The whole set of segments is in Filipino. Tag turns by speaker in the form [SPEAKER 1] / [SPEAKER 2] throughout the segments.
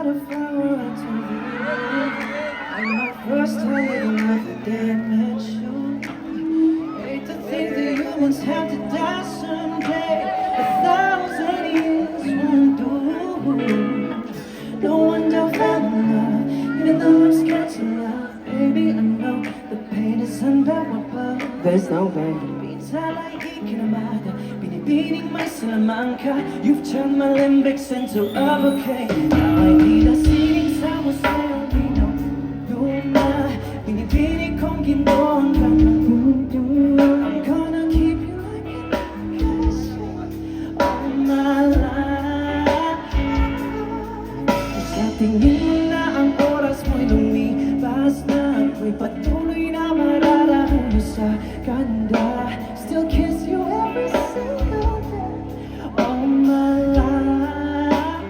[SPEAKER 1] not a flower to you. And my first time with the day I met you. Hate to think that humans have to die someday. 1,000 years won't do. No wonder I fell in love, even though I'm scared to love. Baby, I know the pain is unbearable. There's no way. Pinsalaikin na maga, binibining may salaman ka. You've turned my limbics into a bouquet. Now I need a singing sound with sa'yo, di na luma. Binibining kong ginoon ka na. I'm gonna keep you like it all my life. Sa tingin mo na ang oras mo'y lumipas na, ako'y patuloy na mararahon mo sa ganda. Still kiss you every single day all my life.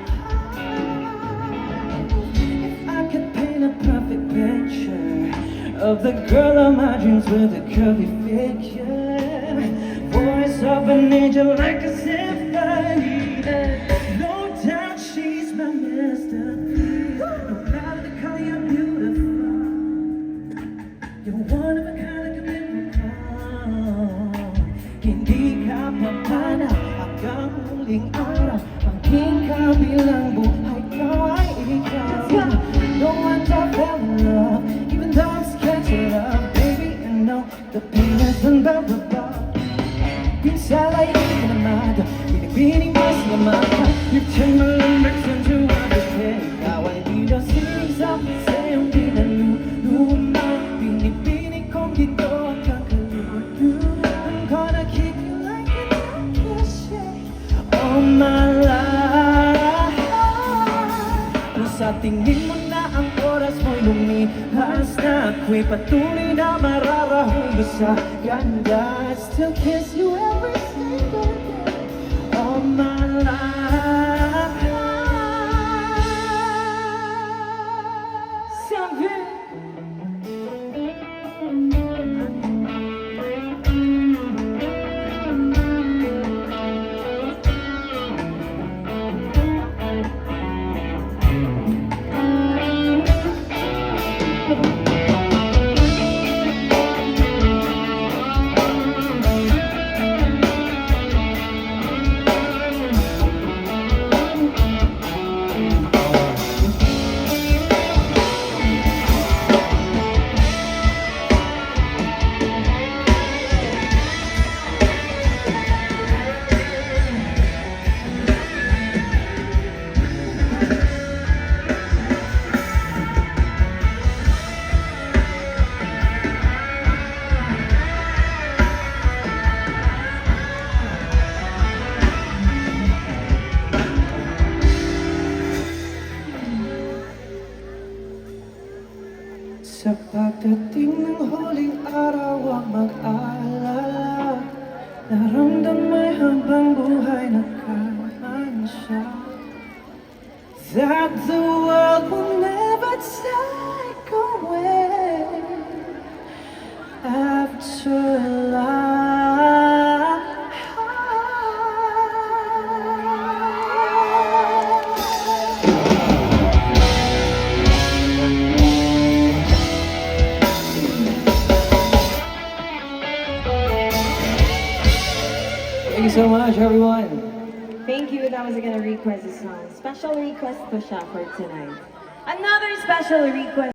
[SPEAKER 1] If I could paint a perfect picture of the girl of my dreams with a curvy figure, voice of an angel like a symphony, no doubt she's my masterpiece. No matter the color, you're beautiful. You're one of a kind like a miracle. Hindi ka papana hanggang huling araw. Maging kabilang buhay ko ay ikaw. No wonder I fell in love, even though I'm scared to love. Baby, I know the pain is unbearable. Pinsalaikin ka na maga, binibining mo sa lamang. You've turned my limbics into a bouquet. Now I need a singing sound sa'yong di na luma. Binibining kong gito ang kakaluluwa. I'm gonna keep you like an cliche all my life. Kung sa tingin mo na ang oras mo'y lumihas na, ako'y patuloy na mararahon mo sa ganda. I still kiss you every single day all my life. Something. Sa pagdating ng huling araw, huwag mag-alala. Naramdamay habang buhay nakamansya, that the world will never take away after life. Thank you so much, everyone.
[SPEAKER 2] Thank you. That was again a request song. Special request pa siya for tonight. Another special request.